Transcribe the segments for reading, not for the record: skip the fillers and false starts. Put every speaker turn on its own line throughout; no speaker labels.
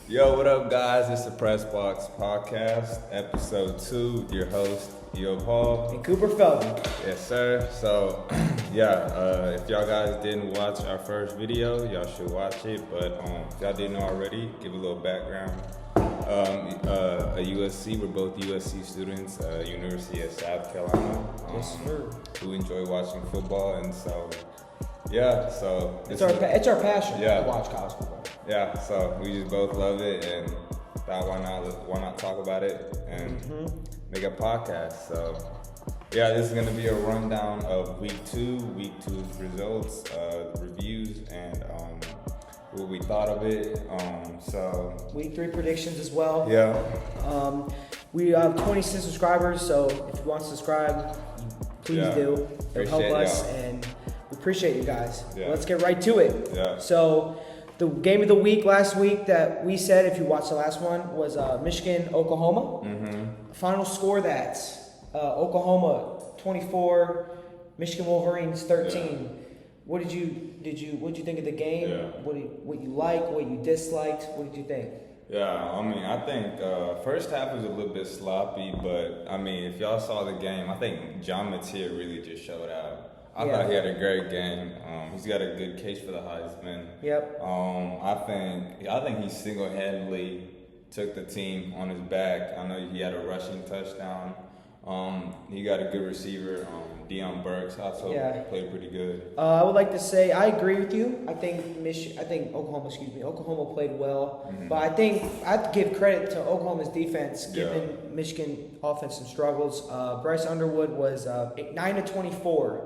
Yo, what up, guys? It's the Press Box Podcast, episode 2. Your host, Yo Paul.
And Cooper Feldman.
Yes, sir. So, if y'all guys didn't watch our first video, y'all should watch it. But if y'all didn't already, give a little background. A USC, we're both USC students, University of South Carolina.
Yes, sir.
Who enjoy watching football, and so, yeah, so.
It's our passion
Yeah.
to watch college football.
Yeah, so we just both love it, and thought why not talk about it and make a podcast. So yeah, this is gonna be a rundown of week two's results, reviews, and what we thought of it. So
Week 3 predictions as well.
yeah,
We have 26 subscribers, so if you want to subscribe, please
Yeah.
do. It'll help
Appreciate
us,
y'all.
and we appreciate you guys.
Yeah.
Let's get right to it.
Yeah.
So the game of the week last week that we said, if you watched the last one, was Michigan, Oklahoma. Final score that Oklahoma 24, Michigan Wolverines 13. What did you think of the game?
Yeah.
What you liked, what you disliked? What did you think?
Yeah, I mean, I think first half was a little bit sloppy, but I mean, if y'all saw the game, I think John Mateer really just showed out. I thought he had a great game. He's got a good case for the Heisman.
Yep.
I think he single-handedly took the team on his back. I know he had a rushing touchdown. He got a good receiver, Deion Burks, also played pretty good.
I would like to say I agree with you. I think Oklahoma played well, but I think I'd give credit to Oklahoma's defense, given Michigan offense some struggles. Bryce Underwood was 9-24.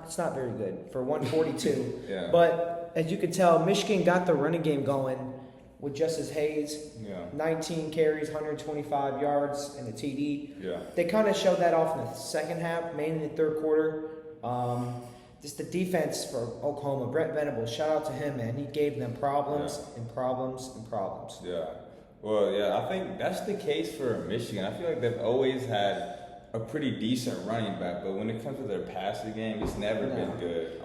It's not very good for 142.
Yeah.
But as you could tell, Michigan got the running game going with Justice Hayes. 19 carries, 125 yards, and a TD.
Yeah.
They kind of showed that off in the second half, mainly in the third quarter. Just the defense for Oklahoma, Brent Venables, shout out to him, man. He gave them problems and problems and problems.
Yeah. Well, yeah, I think that's the case for Michigan. I feel like they've always had a pretty decent running back, but when it comes to their passing game, it's never been good.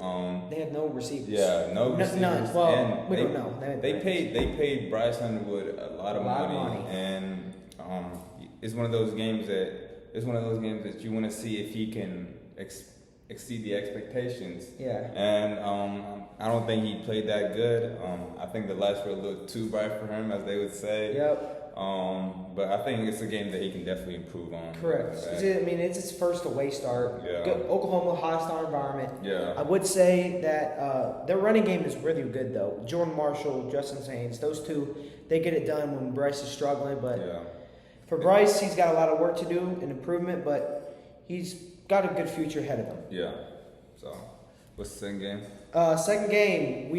They have no receivers.
Yeah, no receivers.
None. Well,
and
we don't know.
They paid Bryce Underwood a lot of money, and it's one of those games that you want to see if he can exceed the expectations.
Yeah.
And I don't think he played that good. I think the lights were a little too bright for him, as they would say.
Yep.
But I think it's a game that he can definitely improve on.
Correct. It's his first away start.
Yeah.
Good. Oklahoma, hostile environment.
Yeah.
I would say that their running game is really good, though. Jordan Marshall, Justin Haynes, those two, they get it done when Bryce is struggling. But for Bryce, he's got a lot of work to do and improvement, but he's got a good future ahead of him.
Yeah. So, what's the second game?
Second game,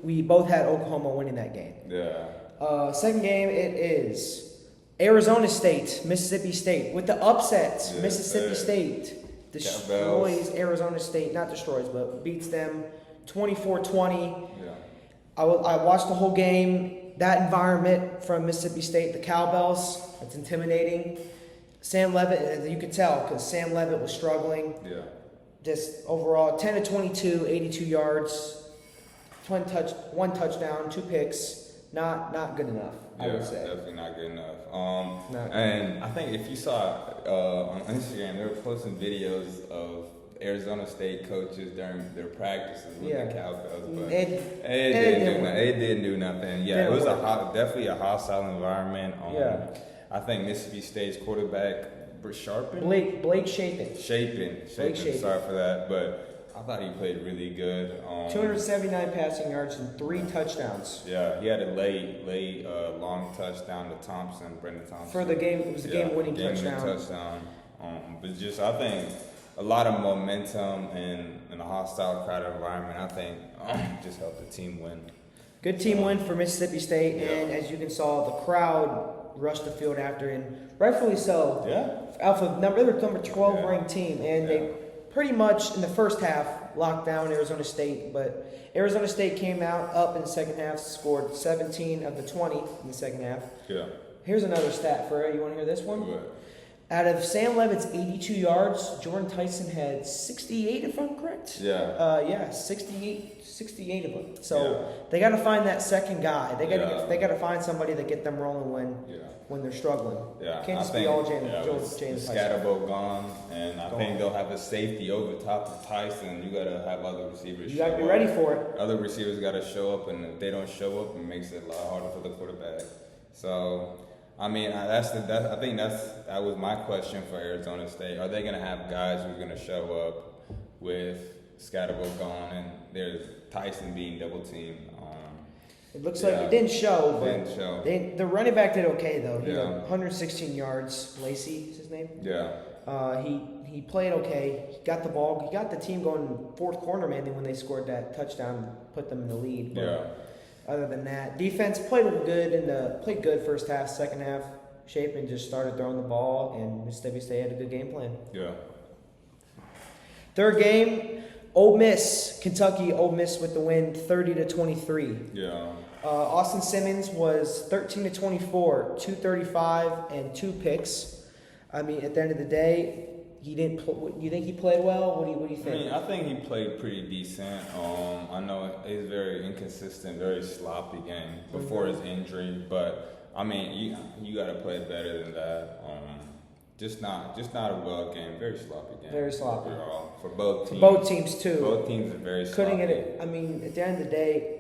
we both had Oklahoma winning that game.
Yeah.
Second game, it is Arizona State, Mississippi State. With the upset, Mississippi State destroys Arizona State. Not destroys, but beats them 24-20.
Yeah.
I watched the whole game. That environment from Mississippi State, the cowbells, it's intimidating. Sam Levitt, you could tell, because Sam Levitt was struggling.
Yeah.
Just overall, 10-22, 82 yards, one touchdown, 2 picks. Not good enough, I would say.
Definitely not good enough. And I think if you saw on Instagram, they were posting videos of Arizona State coaches during their practices with the Cowbells, but it didn't do nothing. Yeah, it was definitely a hostile environment. I think Mississippi State's quarterback,
Blake Shapen.
Sorry for that, but I thought he played really good.
279 passing yards and 3 touchdowns.
Yeah, he had a late long touchdown to Brendan Thompson.
For the game, it was a game-winning touchdown.
But just, I think, a lot of momentum in a hostile crowded environment, I think, just helped the team win.
Good team win for Mississippi State, and as you can saw, the crowd rushed the field after, and rightfully so.
Yeah.
They were number 12 ranked team, and they pretty much in the first half locked down Arizona State, but Arizona State came out up in the second half, scored 17 of the 20 in the second half.
Yeah.
Here's another stat for you. You want to hear this one?
What?
Out of Sam Levitt's 82 yards, Jordan Tyson had 68, if I'm correct.
Yeah.
68 of them. So they got to find that second guy. They got to find somebody to get them rolling when they're struggling.
Yeah.
Can't just be all Jalen Tyson.
Scatterbo gone, and I think they'll have a safety over top of Tyson. You got to have other receivers.
You got to be ready for it.
Other receivers got to show up, and if they don't show up, it makes it a lot harder for the quarterback. So. I mean, I think that was my question for Arizona State. Are they going to have guys who are going to show up with Scatterbo gone and there's Tyson being double teamed?
It looks like it didn't show, but the running back did okay though. He had 116 yards. Lacey is his name.
Yeah.
He played okay. He got the ball. He got the team going in fourth quarter, man. Then when they scored that touchdown, put them in the lead. But other than that, defense played good first half, second half. Shapen just started throwing the ball, and Mississippi State had a good game plan.
Yeah.
Third game, Ole Miss, Kentucky. Ole Miss with the win, 30-23.
Yeah.
Austin Simmons was 13-24, 235, and 2 picks. I mean, at the end of the day, he didn't. You think he played well? What do you think?
I think he played pretty decent. I know it's very inconsistent, very sloppy game before his injury, but I mean, you got to play better than that. Just not a well game. Very sloppy game.
Very sloppy
for both teams.
Both teams too.
Both teams are very sloppy.
Couldn't get it. I mean, at the end of the day.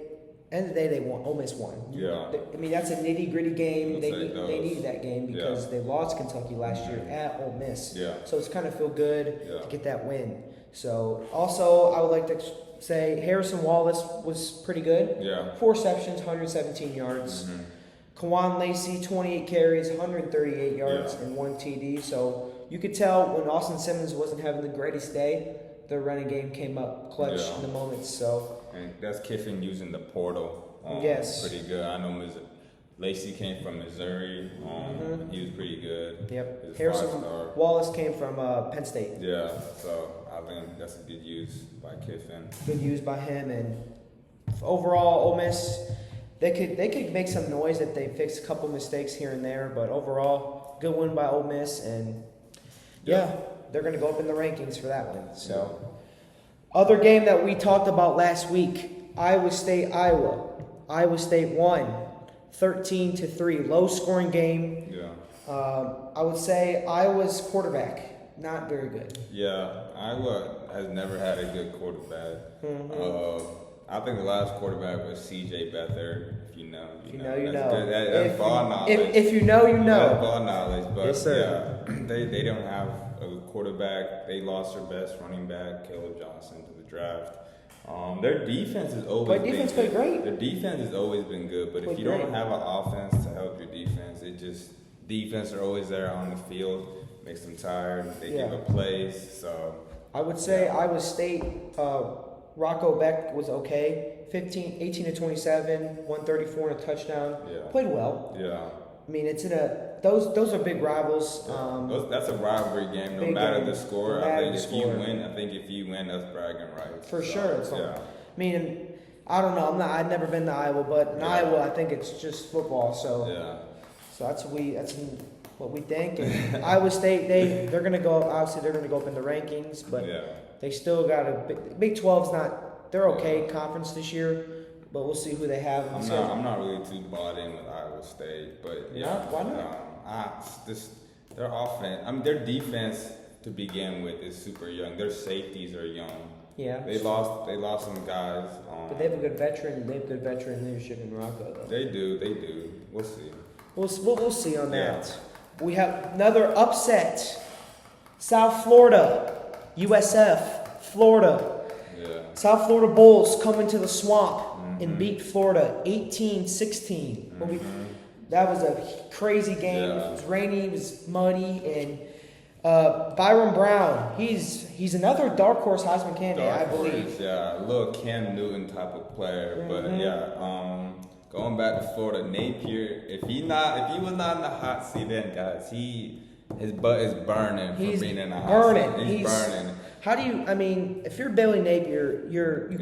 They won. Ole Miss won.
Yeah.
I mean, that's a nitty-gritty game. They needed that game because
Yeah.
they lost Kentucky last year at Ole Miss.
Yeah.
So it's kind of feel good to get that win. So also, I would like to say Harrison Wallace was pretty good.
Yeah.
4 receptions, 117 yards. Kawan Lacey, 28 carries, 138 yards, and 1 TD. So you could tell when Austin Simmons wasn't having the greatest day, the running game came up clutch in the moments. So.
And that's Kiffin using the portal. Pretty good. I know Lacey came from Missouri. He was pretty good.
Yep. Harrison Wallace came from Penn State.
Yeah. So I think that's a good use by Kiffin.
Good use by him, and overall, Ole Miss they could make some noise if they fix a couple mistakes here and there. But overall, good win by Ole Miss, and they're going to go up in the rankings for that one. So. Other game that we talked about last week, Iowa State, Iowa. Iowa State won 13-3. Low scoring game.
Yeah.
I would say Iowa's quarterback, not very good.
Yeah. Iowa has never had a good quarterback. I think the last quarterback was C.J. Beathard. If you know, you know.
You know.
That's ball knowledge.
If you know, you know.
That's ball knowledge. But
yes, sir.
They don't have a quarterback. They lost their best running back, Caleb Johnson, to the draft. Their defense has always been good.
Played great.
Their defense has always been good, but if you don't have an offense to help your defense, defense are always there on the field, makes them tired. They give up plays. So
I would say Iowa State. Rocco Beck was okay. 18-27, 134 and a touchdown.
Yeah.
Played well.
Yeah.
I mean, it's those are big rivals.
That's a rivalry game, no matter the score. I think if you win, that's bragging rights.
For sure. I mean, I don't know. I've never been to Iowa, but in Iowa, I think it's just football. So that's what we think. And Iowa State, they're gonna go. Obviously, they're gonna go up in the rankings, but they still got Big 12's not. They're okay conference this year. But we'll see who they have.
I'm not really too bought in with Iowa State, but
why not?
Their offense. I mean, their defense to begin with is super young. Their safeties are young.
Yeah.
They lost some guys.
But they have a good veteran. They have good veteran leadership in Rocco, though.
They do. We'll see.
We'll see on that. We have another upset. South Florida, USF, Florida.
Yeah.
South Florida Bulls come into the swamp and beat Florida 18-16. That was a crazy game. It was rainy, it was muddy, and Byron Brown, he's another dark horse Heisman candidate, I believe.
A little Cam Newton type of player, but going back to Florida, Napier, if he was not in the hot seat then, guys, his butt is burning from being in the hot seat. He's burning.
How do you? I mean, if you're Billy Napier, you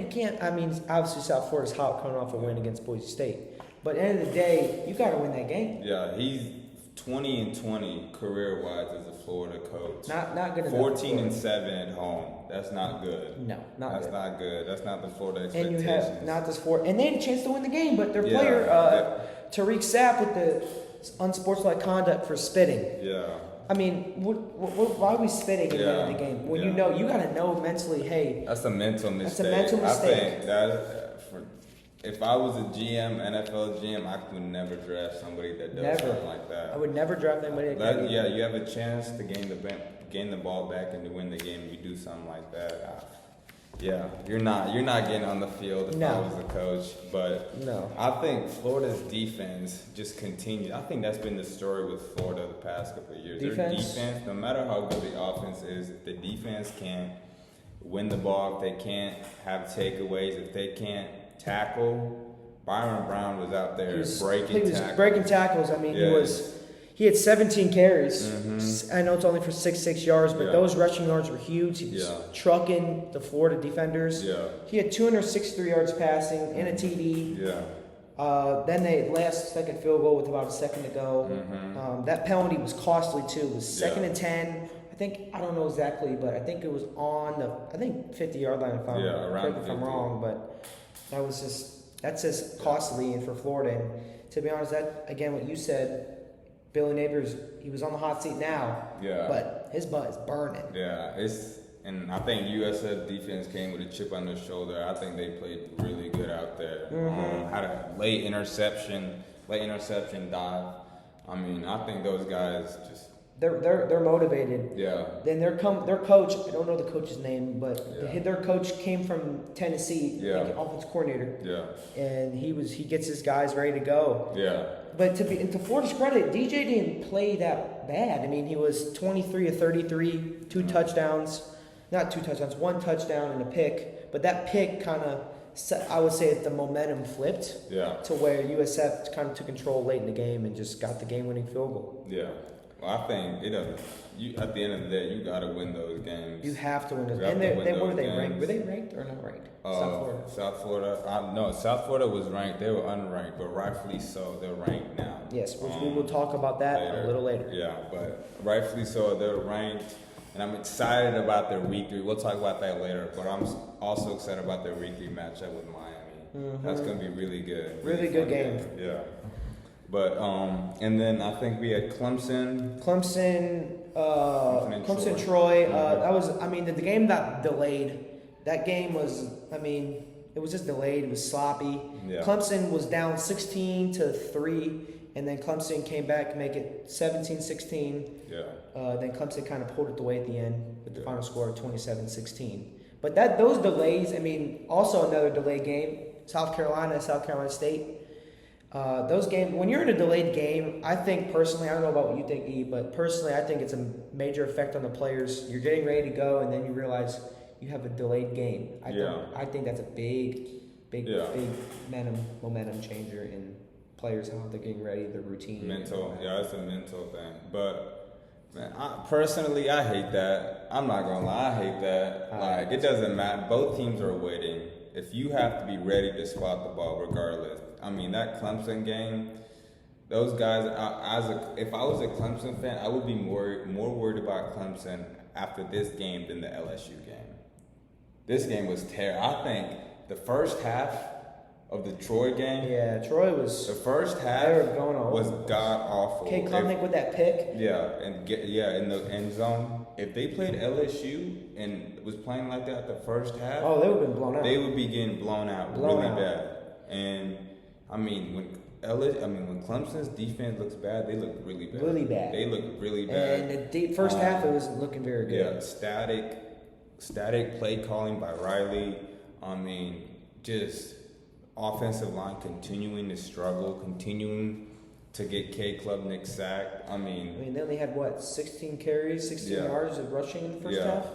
can't. I mean, obviously South Florida's hot coming off a win against Boise State, but at the end of the day, you got to win that game.
Yeah, he's 20-20 career-wise as a Florida coach.
Not good enough.
14-7 at home. That's not good.
No,
That's
good.
not good. That's not the Florida
And
expectations.
you have not this and they had a chance to win the game, but their player Tariq Sapp with the unsportsmanlike conduct for spitting.
Yeah.
I mean, why are we spitting in the game when you got to know mentally? Hey,
that's a mental mistake.
That's a mental mistake.
I think that if I was a GM, NFL GM, I would never draft somebody that does something like that.
I would never draft anybody like that.
Yeah, you have a chance to gain the ball back and to win the game. You do something like that. You're not getting on the field if I was a coach. But
no,
I think Florida's defense just continues. I think that's been the story with Florida the past couple of years. Their defense, no matter how good the offense is, if the defense can't win the ball, if they can't have takeaways, if they can't tackle. Byron Brown was out there breaking tackles.
I mean, he had 17 carries. Mm-hmm. I know it's only for 6 yards, but those rushing yards were huge. He was trucking the Florida defenders. Yeah. He had 263 yards passing and a TD. Yeah. Then they second field goal with about a second to go. Mm-hmm. That penalty was costly too. It was 2nd and 10. I don't know exactly, but I think it was on the 50-yard line if I'm wrong, but that's just costly and for Florida. And to be honest, that again what you said, Billy Neighbors, he was on the hot seat now. Yeah. But his butt is burning.
Yeah, and I think USF defense came with a chip on their shoulder. I think they played really good out there. Mm-hmm. Had a late interception dive. I mean, I think those guys just.
They're motivated.
Yeah.
Then their coach, I don't know the coach's name, but their coach came from Tennessee, offense coordinator. Yeah. And he gets his guys ready to go. Yeah. But to Florida's credit, DJ didn't play that bad. I mean, he was 23 of 33, 2 touchdowns, not 2 touchdowns, 1 touchdown and a pick. But that pick kind of, I would say, the momentum flipped. Yeah. To where USF kind of took control late in the game and just got the game-winning field goal.
Yeah. Well, I think at the end of the day, you got to win those games.
You have to win those games. And were they ranked? Were they ranked or not ranked?
South Florida. No, South Florida was ranked. They were unranked, but rightfully so. They're ranked now.
Yes, we will talk about that a little later.
Yeah, but rightfully so. They're ranked, and I'm excited about their week 3. We'll talk about that later, but I'm also excited about their week 3 matchup with Miami. Mm-hmm. That's going to be really good.
Really good game.
Yeah. But and then I think we had Clemson,
Troy. That was, the game got delayed. That game was, it was just delayed. It was sloppy. Yeah. Clemson was down 16-3, and then Clemson came back to make it 17-16. Yeah. Then Clemson kind of pulled it away at the end with the final score of 27-16. But those delays, also another delayed game, South Carolina State. Those games, when you're in a delayed game, I think personally, I don't know about what you think, E, but personally, I think it's a major effect on the players. You're getting ready to go, and then you realize you have a delayed game. I think that's a big momentum changer in players, how they're getting ready, their routine.
Mental, it's a mental thing. But man, personally, I hate that. I'm not gonna lie, I hate that. It doesn't matter. Both teams are waiting. If you have to be ready to spot the ball, regardless. That Clemson game, those guys. If I was a Clemson fan, I would be more worried about Clemson after this game than the LSU game. This game was terrible. I think the first half of the Troy game.
Yeah, Troy was.
The first half was god awful.
Kay Klubnik with that pick.
Yeah, in the end zone. If they played LSU and was playing like that the first half,
they would have been blown out.
They would be getting blown out really bad. And when Clemson's defense looks bad, they look really bad.
Really bad.
They look really bad.
And the first half, it wasn't looking very good.
Yeah, static play calling by Riley. Just offensive line continuing to struggle, continuing to get Kay Klubnik sacked.
They only had 16 carries, 16 yards of rushing in the first half.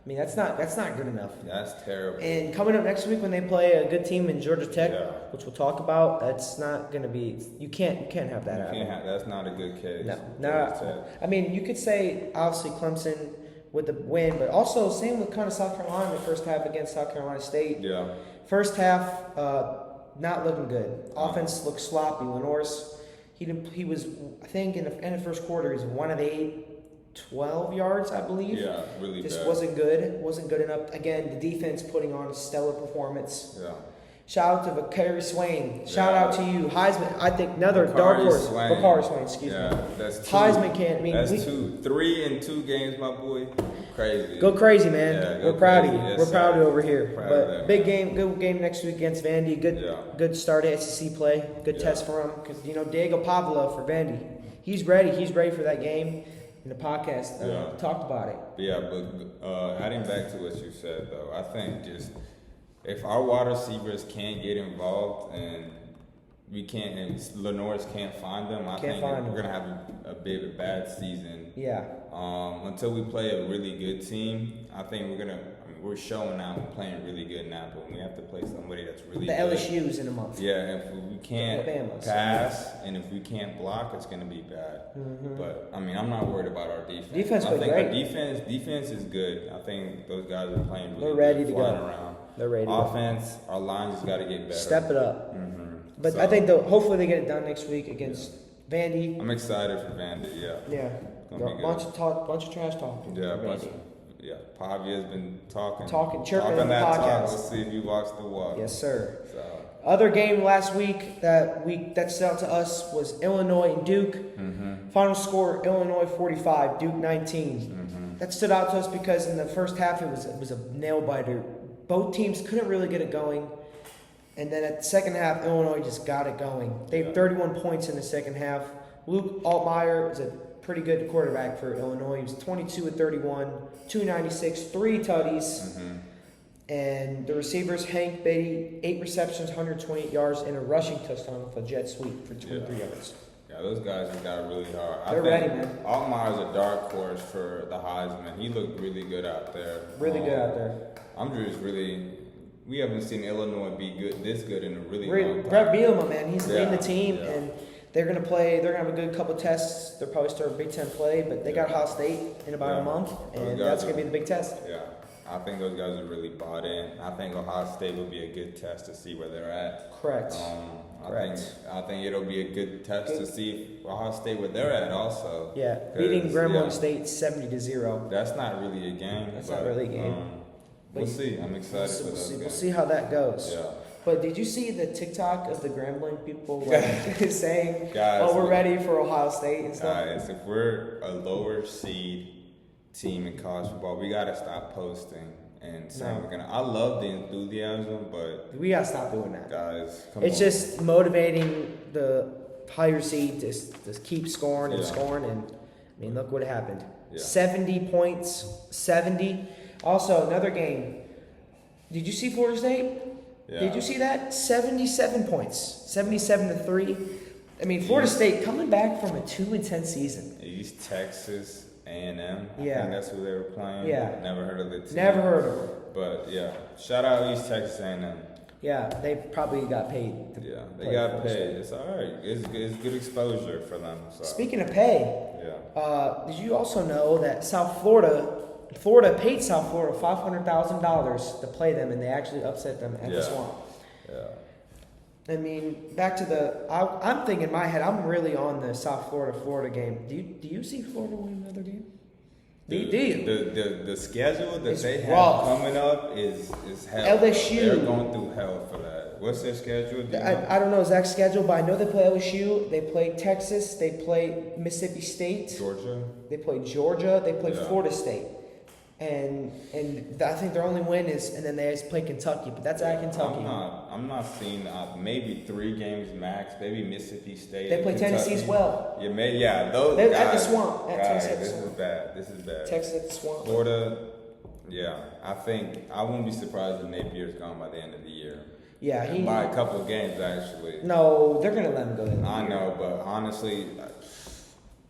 That's not good enough.
That's terrible.
And coming up next week when they play a good team in Georgia Tech, which we'll talk about, that's not going to be. You can't have that happen.
That's not a good case.
No. You could say obviously Clemson with the win, but also same with kind of South Carolina in the first half against South Carolina State. Yeah. First half, not looking good. Offense looked sloppy. Lenore's, He was, I think, in the end of the first quarter, he was 1 of 8, 12 yards, I believe.
Yeah, really
Just
bad.
wasn't good. Wasn't good enough. Again, the defense putting on a stellar performance.
Yeah.
Shout out to Bakari Swain. Shout out to you. Heisman, I think another dark horse.
Swain.
Bakari Swain, excuse me.
That's 2.
Heisman can't mean.
That's 3 in 2 games, my boy. Crazy.
Go crazy, man.
Yeah,
We're proud of you.
Yes,
We're proud of you over here.
Proud
but
of that,
big
man.
good game next week against Vandy. Good start at SEC play. Good test for him because Diego Pavlov for Vandy. He's ready. He's ready for that game. In the podcast, talked about it.
Yeah, but adding back to what you said, though, I think just if our wide receivers can't get involved and Lenore's can't find them, I think we're going to have a bad season.
Yeah.
Until we play a really good team, I think we're showing out and playing really good now, but we have to play somebody that's really good.
The LSU's in a month.
Yeah, if we can't pass and if we can't block, it's going to be bad. Mm-hmm. But, I mean, I'm not worried about our defense. I think our defense is good. I think those guys are playing really good.
They're ready to go.
Around.
They're ready to
Offense, our line just got to get better.
Step it up.
Mm-hmm.
But I think, hopefully they get it done next week against Vandy.
I'm excited for Vandy, yeah.
Bunch of trash talk.
Yeah, Pavia's been talking,
chirping on the podcast.
We'll see if you walks the walk.
Yes, sir.
So.
Other game last week that stood out to us was Illinois and Duke.
Mm-hmm.
Final score: Illinois 45, Duke 19.
Mm-hmm.
That stood out to us because in the first half it was a nail biter. Both teams couldn't really get it going, and then at the second half, Illinois just got it going. They had 31 points in the second half. Luke Altmaier is a pretty good quarterback for Illinois. He was 22 of 31, 296, 3 tutties.
Mm-hmm.
And the receivers, Hank Beatty, 8 receptions, 128 yards, and a rushing touchdown with a jet sweep for 23 yards.
Yeah, those guys have got really hard.
They're ready, man.
Altmaier's a dark horse for the Heisman. He looked really good out there.
Really good out there.
I'm just we haven't seen Illinois be this good in a really long time.
Brett Bielema, man, he's leading the team, and they're gonna have a good couple tests. They'll probably start Big Ten play, but they got Ohio State in about a month, and that's gonna be the big test.
Yeah, I think those guys are really bought in. I think Ohio State will be a good test to see where they're at.
Correct.
I think it'll be a good test to see Ohio State where they're at also.
Yeah, beating Grambling State 70-0.
That's not really a game.
That's not really a game.
We'll see. I'm excited for those
We'll see how that goes.
Yeah.
But did you see the TikTok of the Grambling people saying,
guys,
we're ready for Ohio State and stuff?
Guys, if we're a lower seed team in college football, we got to stop posting and saying we're going to. I love the enthusiasm, but
we got to stop doing that.
Guys,
it's just motivating the higher seed to keep scoring and scoring. And, I mean, look what happened. Yeah. 70 points, 70. Also, another game. Did you see Florida State? Yeah. Did you see that? 77 points, 77-3. I mean, Florida State coming back from a 2-10 season.
East Texas A&M. I
Yeah.
think that's who they were playing.
Yeah.
Never heard of the team.
Never heard of them.
But yeah, shout out East Texas A&M.
Yeah, they probably got paid.
They got paid. It's all right. It's good exposure for them. So.
Speaking of pay, did you also know that Florida paid South Florida $500,000 to play them, and they actually upset them at the Swamp.
Yeah.
I mean, back to I'm thinking in my head, I'm really on the South Florida game. Do you see Florida win another game? Do you?
The schedule that they have coming up is hell.
LSU.
They're going through hell for that. What's their schedule?
I don't know exact schedule, but I know they play LSU. They play Texas. They play Mississippi State.
Georgia.
They play Georgia. They play Florida State. And I think their only win is, and then they just play Kentucky, but that's at Kentucky.
I'm not seeing maybe 3 games max. Maybe Mississippi State.
They play Tennessee as well.
Those
They're
guys,
at the Swamp. At
guys,
Texas.
This is bad.
Texas at the Swamp.
Florida. Yeah, I think I wouldn't be surprised if Napier's gone by the end of the year.
Yeah,
by a couple of games actually.
No, they're gonna let him go.
I know, but honestly,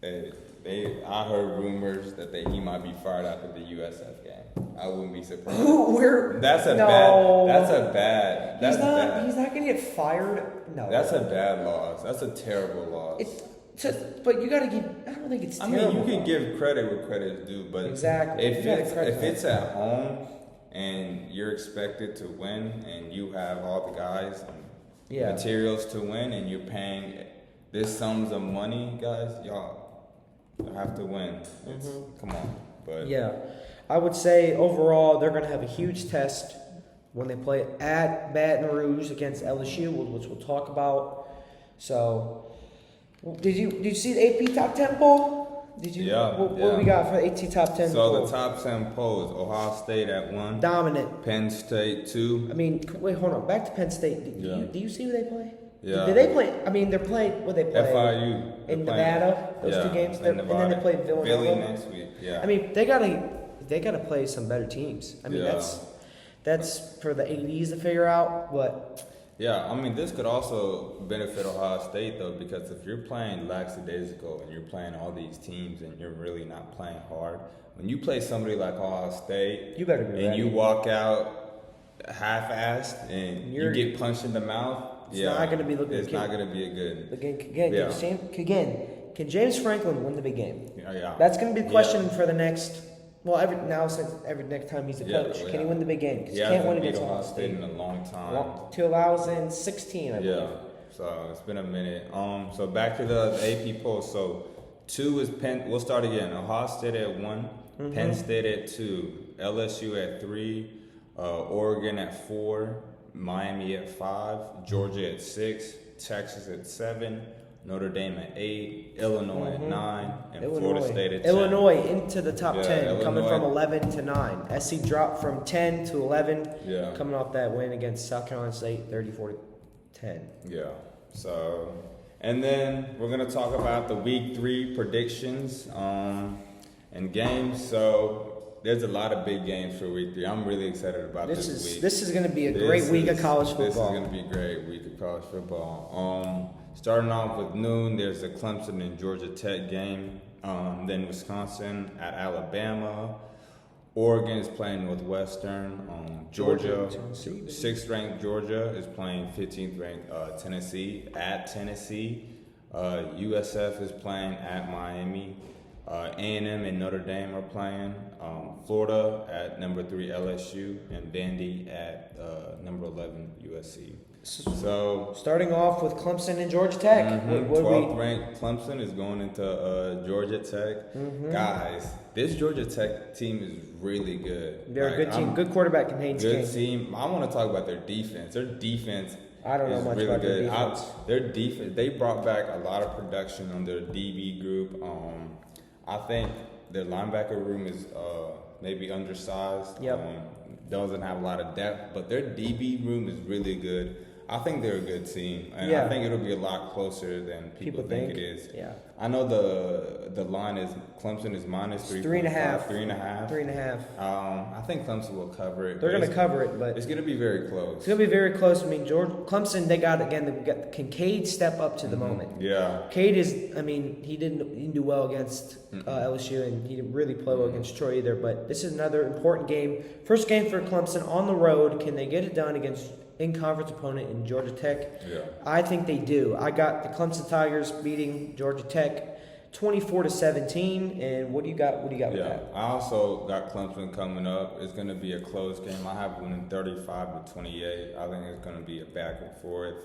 I heard rumors that he might be fired after the USF game. I wouldn't be surprised. That's bad.
He's not gonna get fired. No.
That's a bad loss. That's a terrible loss.
But you gotta give. I don't think it's terrible.
I mean, you can give credit where credit is due, but
exactly.
If it's at home and you're expected to win, and you have all the guys and materials to win, and you're paying this sums of money, guys, y'all have to win. Come on. But
yeah, I would say overall they're going to have a huge test when they play at Baton Rouge against LSU, which we'll talk about. So, did you see the AP Top 10 poll? Did you?
Yeah.
What we got for the AP Top 10
so
poll?
the top 10 polls: Ohio State at 1,
Dominant.
Penn State 2.
I mean, wait, hold on. Back to Penn State. Do you see who they play?
Yeah.
Did they play? I mean, they're playing. What they play?
FIU
In Nevada. Those 2 games. And then they play Villanova.
Philly next week. Yeah.
I mean, they gotta play some better teams. I mean, that's for the ADs to figure out. But
yeah, I mean, this could also benefit Ohio State though, because if you're playing lackadaisical and you're playing all these teams and you're really not playing hard, when you play somebody like Ohio State,
you better be ready.
And you walk out half-assed and you get punched in the mouth.
It's not going to be looking.
It's not going to be a good.
Again, can James Franklin win the big game?
Yeah.
That's going to be the question for the next. Well, every next time he's the coach, can he win the big game? Because he can't win against Ohio State
in a long time.
2016, I believe.
Yeah. So it's been a minute. So back to the AP poll. So 2 is Penn. We'll start again. Ohio State at 1, Penn State at 2, LSU at 3, Oregon at 4. Miami at 5, Georgia at 6, Texas at 7, Notre Dame at 8, Illinois at 9, and Florida State at 10.
Illinois into the top 10,
Illinois.
coming from 11 to 9. SC dropped from 10 to 11,
yeah.
Coming off that win against South Carolina State, 34-10.
Yeah. So, and then we're gonna talk about the Week 3 predictions and games. So. There's a lot of big games for Week 3. I'm really excited about this week.
This is going to be a great week of college football.
This is going to be a great week of college football. Starting off with noon, there's the Clemson and Georgia Tech game. Then Wisconsin at Alabama. Oregon is playing Northwestern. Georgia, 6th ranked Georgia is playing 15th ranked Tennessee at Tennessee. USF is playing at Miami. A&M and Notre Dame are playing. Florida at number 3 LSU and Vandy at number 11 USC. So
starting off with Clemson and Georgia Tech.
12th ranked Clemson is going into Georgia Tech. Guys, this Georgia Tech team is really good.
They're a good team. Good quarterback in Haynes King.
Good team. I want to talk about their defense. Their defense.
I don't know much
really
about
good.
their defense.
Their defense. They brought back a lot of production on their DB group. I think their linebacker room is maybe undersized.
Yep.
Doesn't have a lot of depth, but their DB room is really good. I think they're a good team, and I think it'll be a lot closer than people think it is.
Yeah.
I know the line is Clemson is minus
3.5.
3.5.
3.5.
I think Clemson will cover it.
They're going to cover it, but
it's going to be very close.
It's going to be very close. I mean, Clemson, they got Kincaid step up to the moment.
Yeah.
Kincaid he didn't do well against LSU, and he didn't really play well against Troy either. But this is another important game. First game for Clemson on the road. Can they get it done against in-conference opponent in Georgia Tech?
Yeah.
I think they do. I got the Clemson Tigers beating Georgia Tech 24-17. And what do you got? With that?
I also got Clemson coming up. It's going to be a close game. I have one in 35-28. I think it's going to be a back and forth.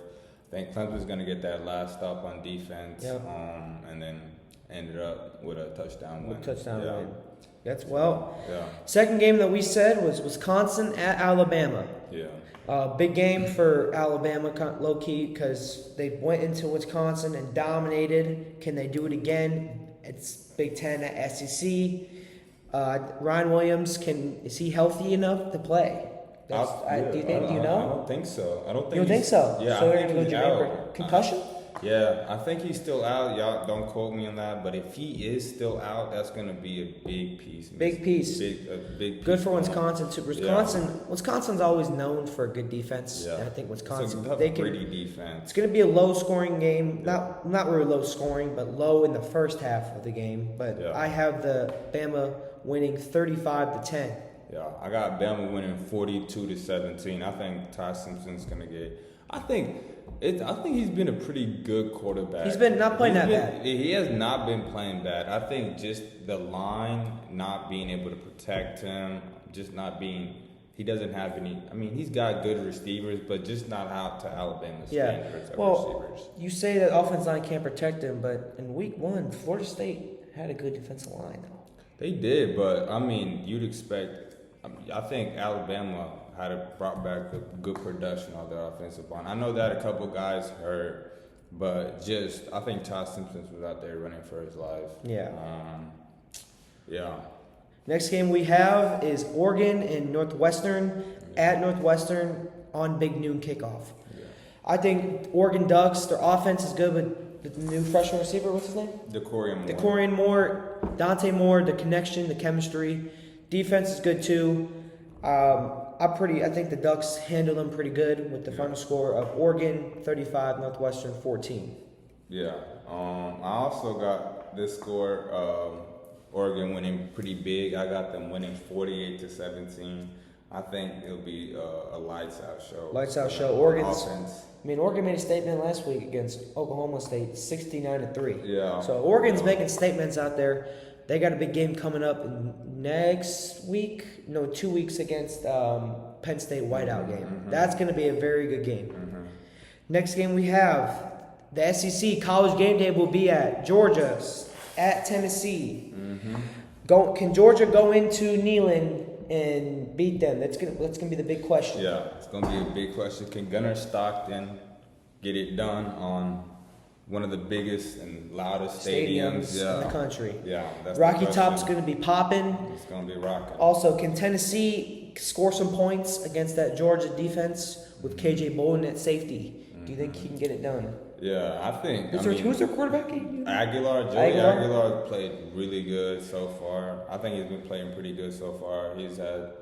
I think Clemson's going to get that last stop on defense, and then ended up with a touchdown win.
Win. That's
Yeah.
Second game that we said was Wisconsin at Alabama.
Yeah.
Big game for Alabama, low key, because they went into Wisconsin and dominated. Can they do it again? It's Big Ten at SEC. Ryan Williams, is he healthy enough to play? Do you know?
I don't think so. You
don't think so?
Yeah,
so
I
they're
think he's out.
Concussion?
Yeah, I think he's still out. Y'all don't quote me on that, but if he is still out, that's going to be a big piece.
Big piece. Good for Wisconsin too. Wisconsin's always known for a good defense. Yeah. And I think Wisconsin
pretty defense.
It's going to be a low scoring game. Yeah. Not really low scoring, but low in the first half of the game. But I have the Bama winning 35-10.
Yeah, I got Bama winning 42-17. I think Ty Simpson's going to get. I think he's been a pretty good quarterback.
He's been not playing that bad.
He has not been playing bad. I think just the line not being able to protect him, just not being he doesn't have any. I mean, he's got good receivers, but just not out to Alabama standards of receivers.
You say that offensive line can't protect him, but in week 1, Florida State had a good defensive line, though.
They did, but I mean, you'd expect. I think Alabama brought back a good production on their offensive line. I know that a couple guys hurt, but I think Todd Simpson was out there running for his life.
Yeah.
Yeah.
Next game we have is Oregon and Northwestern at Northwestern on Big Noon kickoff. Yeah. I think Oregon Ducks, their offense is good, but the new freshman receiver, what's his name? DeCorian Moore, Dante Moore, the connection, the chemistry. Defense is good too. I think the Ducks handle them pretty good with the final score of Oregon 35, Northwestern 14.
Yeah. I also got this score. Oregon winning pretty big. I got them winning 48-17. I think it'll be a lights out show. Oregon
made a statement last week against Oklahoma State, 69-3.
Yeah.
So Oregon's making statements out there. They got a big game coming up next week. No, 2 weeks against Penn State whiteout game. Mm-hmm. That's going to be a very good game. Mm-hmm. Next game we have the SEC College Game Day will be at Georgia at Tennessee. Mm-hmm. Can Georgia go into Neyland and beat them? That's gonna be the big question.
Yeah, it's gonna be a big question. Can Gunnar Stockton get it done on one of the biggest and loudest stadiums
in the country?
Yeah, that's
Rocky Top's gonna be popping.
It's gonna be rocking.
Also, can Tennessee score some points against that Georgia defense with KJ Bolden at safety? Mm-hmm. Do you think he can get it done?
Yeah, I think.
Who's their quarterback?
Joey Aguilar played really good so far. I think he's been playing pretty good so far. He's had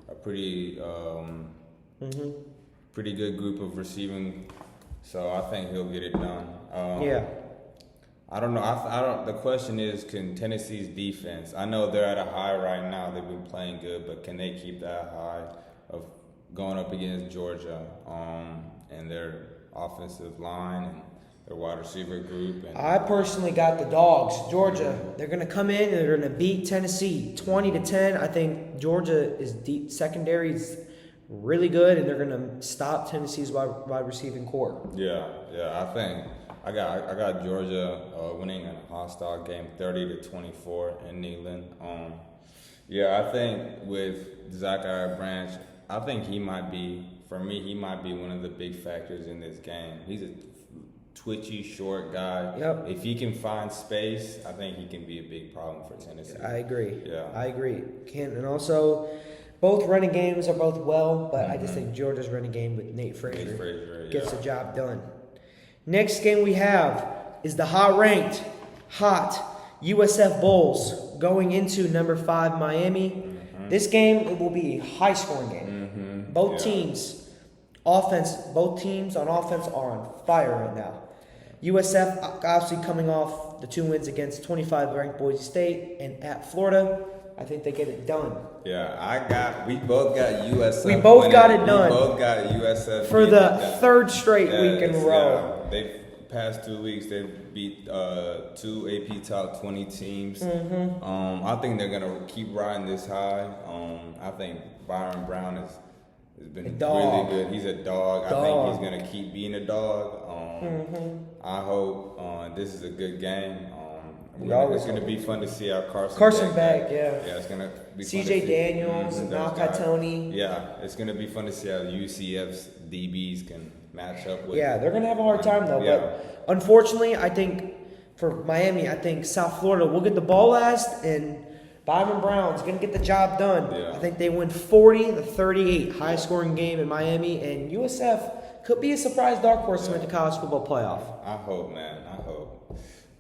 a pretty good group of receiving, so I think he'll get it done. I don't know. The question is, can Tennessee's defense? I know they're at a high right now. They've been playing good, but can they keep that high of going up against Georgia and their offensive line and their wide receiver group?
I personally got the Dogs. Georgia, they're going to come in and they're going to beat Tennessee 20-10. I think Georgia is deep. Secondary is really good, and they're going to stop Tennessee's wide receiving core.
Yeah. I think I got Georgia winning in a hostile game, 30-24 in Neyland. I think with Zachariah Branch, I think he might be one of the big factors in this game. He's a twitchy, short guy. Yep. If he can find space, I think he can be a big problem for Tennessee.
I agree.
Yeah.
I agree. And also, both running games are both well, but I just think Georgia's running game with Nate Frazier gets the job done. Next game we have is the hot USF Bulls going into number 5 Miami. Mm-hmm. This game, it will be a high-scoring game. Mm-hmm. Both teams on offense are on fire right now. USF obviously coming off the 2 wins against 25-ranked Boise State and at Florida. I think they get it done.
Yeah, we both got USF.
We both got it done.
We both got USF
for the third straight week in a row.
They've past 2 weeks they've beat 2 AP top 20 teams. Mm-hmm. I think they're gonna keep riding this high. I think Byron Brown has been really good. He's a dog. I think he's gonna keep being a dog. I hope this is a good game. It's going to be fun to see how Carson back.
Yeah,
it's going to be
CJ Daniels and Malachi Tony.
Yeah, it's going to be fun to see how UCF's DBs can match up with.
Yeah, they're going to have a hard time though. Yeah. But unfortunately, I think for Miami, South Florida will get the ball last, and Byron Brown's going to get the job done. Yeah. I think they win 40-38, high scoring game in Miami, and USF could be a surprise dark horse to win the college football playoff.
I hope, man.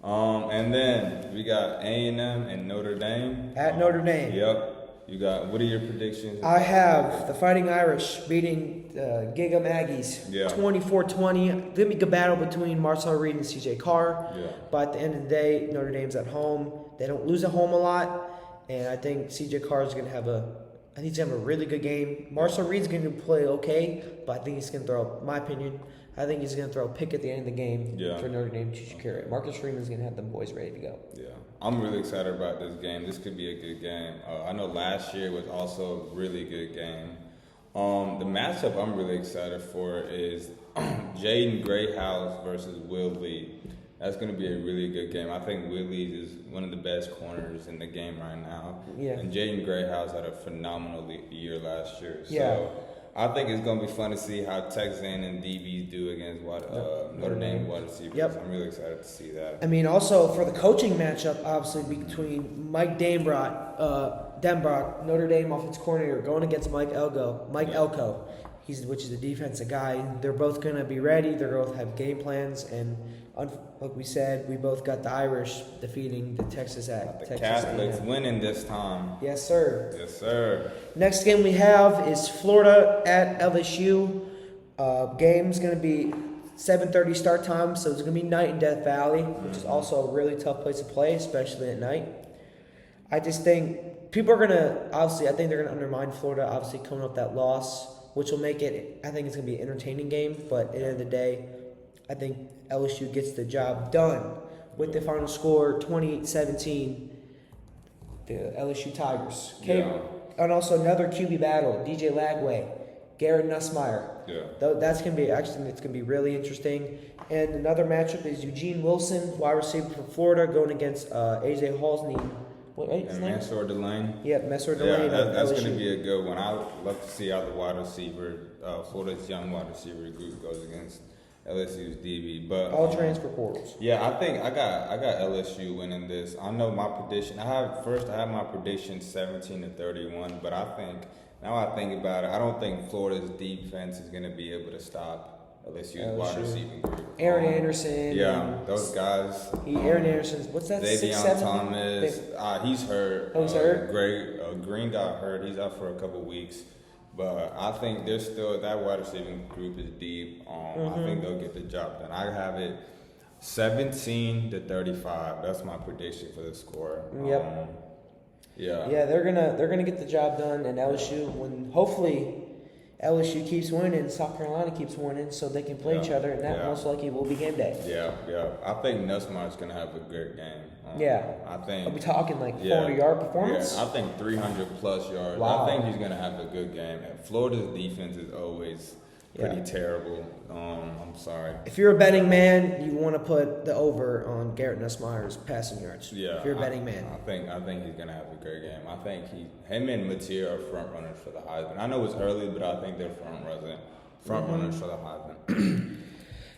And then we got A&M and Notre Dame.
At Notre Dame.
Yep. What are your predictions?
I have the Fighting Irish beating the Gig'em Aggies 24-20. Going to be a good battle between Marcel Reed and CJ Carr. Yeah. But at the end of the day, Notre Dame's at home. They don't lose at home a lot. And I think CJ Carr is going to have a really good game. Marcel Reed's going to play okay, but I think he's going to throw, my opinion, he's going to throw a pick at the end of the game for Notre Dame to secure it. Marcus Freeman's going to have them boys ready to go.
Yeah, I'm really excited about this game. This could be a good game. I know last year was also a really good game. The matchup I'm really excited for is Jaden Greyhouse versus Will Lee. That's going to be a really good game. I think Will Lee is one of the best corners in the game right now.
Yeah.
And Jaden Greyhouse had a phenomenal year last year. So
Yeah.
I think it's going to be fun to see how Texas and DBs do against Notre Dame wide receivers.
Yep.
I'm really excited to see that.
I mean, also for the coaching matchup, obviously between Mike Denbrock, Notre Dame offensive coordinator, going against Mike Elko, which is the defensive guy. They're both going to be ready. They're both have game plans, and like we said, we both got the Irish defeating the Texas at
The Catholics winning this time.
Yes, sir.
Yes, sir.
Next game we have is Florida at LSU. Game's going to be 7:30 start time, so it's going to be night in Death Valley, which is also a really tough place to play, especially at night. I just think people are going to, obviously, I think they're going to undermine Florida, obviously coming off that loss, which will make it, I think it's going to be an entertaining game, but at the end of the day, I think LSU gets the job done with the final score 28-17, the LSU Tigers. Okay.
Yeah.
And also another QB battle, DJ Lagway, Garrett Nussmeier.
Yeah.
That's going to be, it's going to be really interesting. And another matchup is Eugene Wilson, wide receiver from Florida, going against AJ Halsney.
And Mansour Delane.
Yeah, Mansour Delane.
Yeah, that's going to be a good one. I would love to see how the wide receiver, Florida's young wide receiver group goes against LSU's DB. But
all transfer portals.
Yeah, I think I got LSU winning this. I know my prediction. I have my prediction 17-31, but I think about it, I don't think Florida's defense is going to be able to stop LSU's wide receiving group.
Aaron Anderson.
Yeah, those guys.
Aaron Anderson's, what's that?
Davion Thomas. He's hurt.
Oh, he's hurt?
Green got hurt. He's out for a couple weeks. But I think there's still, that wide receiving group is deep. I think they'll get the job done. I have it 17-35. That's my prediction for the score.
Yep.
Yeah,
they're gonna get the job done, and hopefully LSU keeps winning, South Carolina keeps winning, so they can play each other, and that most likely will be game day.
Yeah. I think Nussmeier's gonna have a good game. I think.
Are we talking like 40-yard performance?
Yeah, I think 300 plus yards.
Wow.
I think he's gonna have a good game. And Florida's defense is always pretty terrible. I'm sorry.
If you're a betting man, you want to put the over on Garrett Nussmeier's passing yards.
Yeah,
if you're a betting man.
I think he's gonna have a great game. I think him and Mateer are front runners for the Heisman. I know it's early, but I think they're front runners for the Heisman.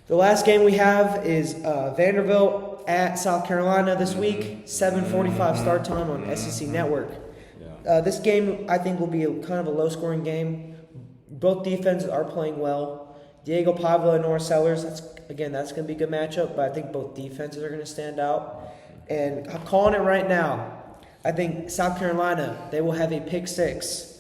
The last game we have is Vanderbilt at South Carolina this week. 7:45 start time on SEC Network.
Yeah.
This game I think will be kind of a low-scoring game. Both defenses are playing well. Diego Pavla and Nora Sellers, that's going to be a good matchup, but I think both defenses are going to stand out. And I'm calling it right now. I think South Carolina, they will have a pick six.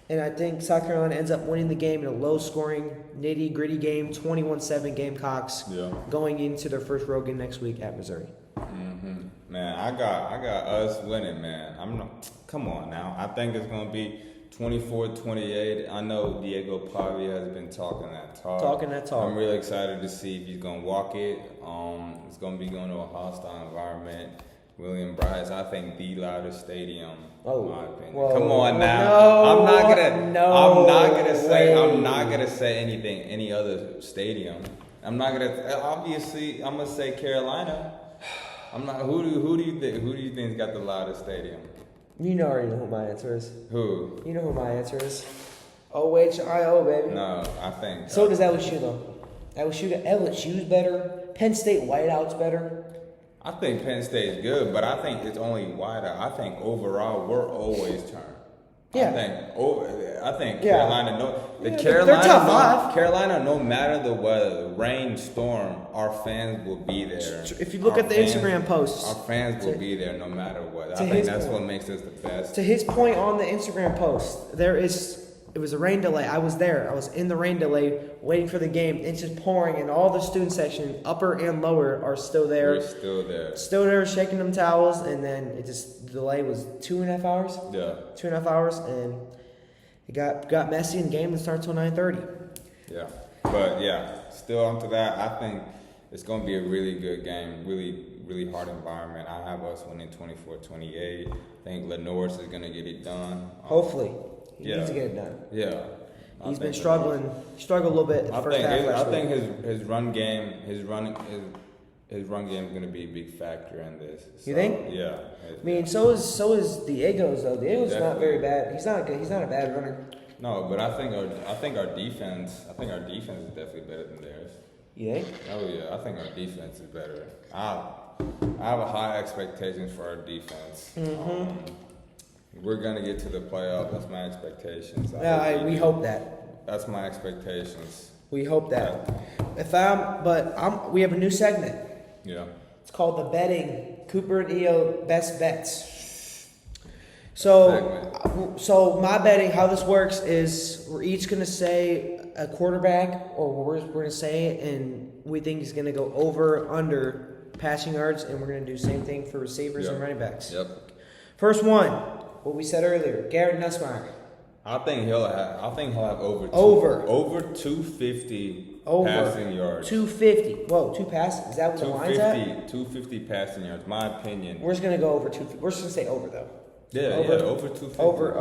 And I think South Carolina ends up winning the game in a low-scoring, nitty-gritty game, 21-7 Gamecocks, going into their first road game next week at Missouri.
Mm-hmm. Man, I got us winning, man. Come on now. I think it's going to be 24-28. I know Diego Pavia has been talking that talk. I'm really excited to see if he's going to walk it. It's going to be going to a hostile environment. William Bryce, I think the loudest stadium, in my opinion.
Whoa.
Come on now.
No,
I'm not gonna say anything, any other stadium. Obviously, I'm gonna say Carolina. I'm not. Who do you think's got the loudest stadium?
You already know who my answer is.
Who?
You know who my answer is. OHIO, baby.
No, I think.
So does LSU though. LSU's better. Penn State whiteout's better.
I think Penn State's good, but I think it's only whiteout. I think overall we're always turned.
Yeah.
I think Carolina.
They're top five.
Carolina, no matter the weather, rain, storm, our fans will be there.
If you look at the Instagram posts,
our fans will be there no matter what. I think that's what makes us the best.
To his point on the Instagram post, it was a rain delay. I was there. I was in the rain delay waiting for the game. It's just pouring, and all the student section, upper and lower, are still there.
We're still there.
Still there, shaking them towels, and then the delay was 2.5 hours.
Yeah.
2.5 hours, and it got messy, and the game starts till 9:30.
Yeah. But, still onto that, I think it's going to be a really good game, really, really hard environment. I have us winning 24-28. I think Lenore's is going to get it done.
Hopefully. He needs to get it done.
Yeah.
He's been struggling. He struggled a little bit.
I think his run game is going to be a big factor in this. So,
you think?
Yeah.
I mean, so is Diego's though. Diego's not very bad. He's not good. He's not a bad runner.
No, but I think our defense is definitely better than theirs.
You think?
Oh yeah, I think our defense is better. I have a high expectations for our defense. We're gonna get to the playoffs. That's my expectations.
We hope that.
That's my expectations.
We hope that. We have a new segment.
Yeah.
It's called the betting Cooper and EO best bets. So my betting, how this works is we're each gonna say a quarterback, or we're gonna say it, and we think he's gonna go over or under passing yards, and we're gonna do the same thing for receivers and running backs.
Yep.
First one, what we said earlier, Garrett Nussmeier.
I think he'll have over 250 passing yards.
250. Whoa, 2 passes. Is that what the line's at?
250 passing yards. My opinion.
We're just gonna go over 250. We're just gonna say over though.
Over 250.
Over.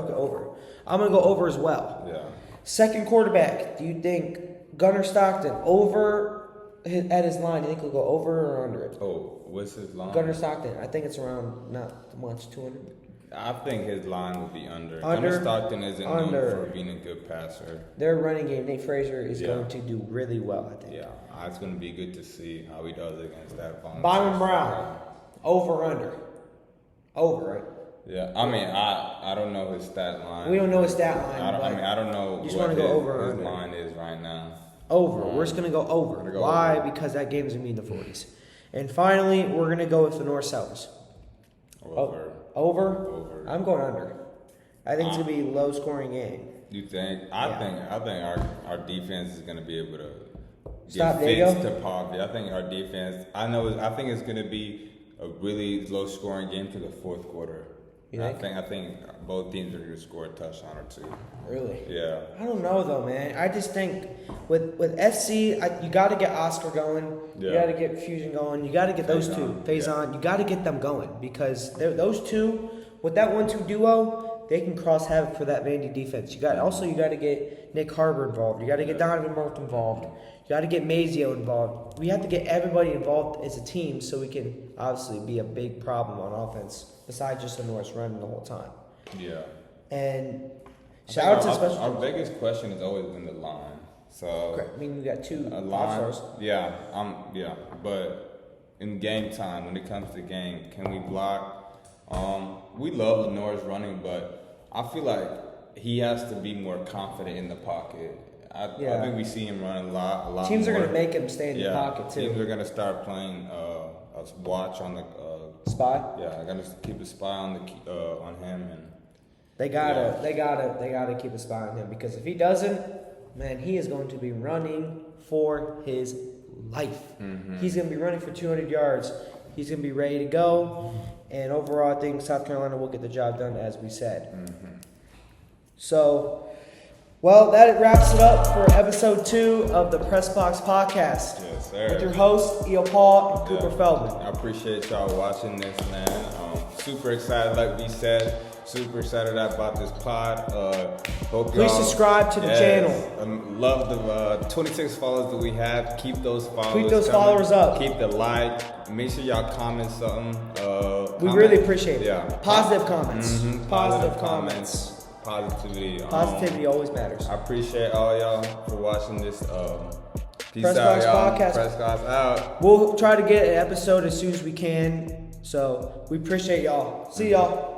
I'm gonna go over as well.
Yeah.
Second quarterback. Do you think Gunnar Stockton at his line? Do you think he'll go over or under it?
Oh, what's his line?
Gunnar Stockton. I think it's around not much, 200.
I think his line will be under. Gunnar Stockton isn't known for being a good passer.
Their running game, Nate Frazier, is going to do really well, I think.
Yeah, it's going to be good to see how he does against that.
Byron Brown, over or under? Over, right?
Yeah, I mean, I don't know his stat line.
We don't know his stat line.
I don't know
you just want to go over or
his
under.
line is right now.
Over. We're just going to go over. Why?
Over.
Because that game's going to be in the 40s. And finally, we're going to go with the North Southers.
Over.
Over?
Over.
I'm going under. I think it's going to be a low-scoring game.
You think? I think our defense is going to be able to
Stop
get
Diego?
to poverty. I think our defense. I think it's going to be a really low-scoring game to the fourth quarter. I think both teams are going to score a touchdown or two.
Really?
Yeah.
I don't know though, man. I just think with SC, you got to get Oscar going.
Yeah.
You got to get Fusion going. You got to get those two. Faison. You got to get them going because those two, with that 1-2 duo, they can cross havoc for that Vandy defense. You got to get Nick Harbor involved. You got to get Donovan Merth involved. You got to get Mazio involved. We have to get everybody involved as a team so we can obviously be a big problem on offense besides just the Norris running the whole time.
Yeah.
And shout out to special.
Our biggest question has always been the line. So
I mean, we got two
five-stars. Yeah. But in game time, when it comes to game, can we block? We love Lenore's running, but I feel like he has to be more confident in the pocket. I think we see him running a lot.
Teams
more.
are going to make him stay in the pocket too.
Teams are going to start playing a watch on the
spy.
Yeah, they're going to keep a spy on him, and
they gotta keep a spy on him because if he doesn't, man, he is going to be running for his life. Mm-hmm. He's going to be running for 200 yards. He's going to be ready to go, and overall, I think South Carolina will get the job done as we said. Mm-hmm. So. Well, that wraps it up for episode 2 of the Press Box Podcast.
Yes, sir.
With your hosts, E.O. Paul and Cooper Feldman.
I appreciate y'all watching this, man. Super excited, like we said. Super excited about this pod.
Please subscribe to the channel.
Love the 26 followers that we have. Keep those followers.
Keep those followers up.
Keep the like. Make sure y'all comment something.
We really appreciate it.
Yeah.
Positive comments.
Mm-hmm.
Positive comments.
Positivity
always matters.
I appreciate all y'all for watching this. Peace
Press
out,
Box
y'all.
Podcast.
Press Box out.
We'll try to get an episode as soon as we can. So we appreciate y'all. See y'all.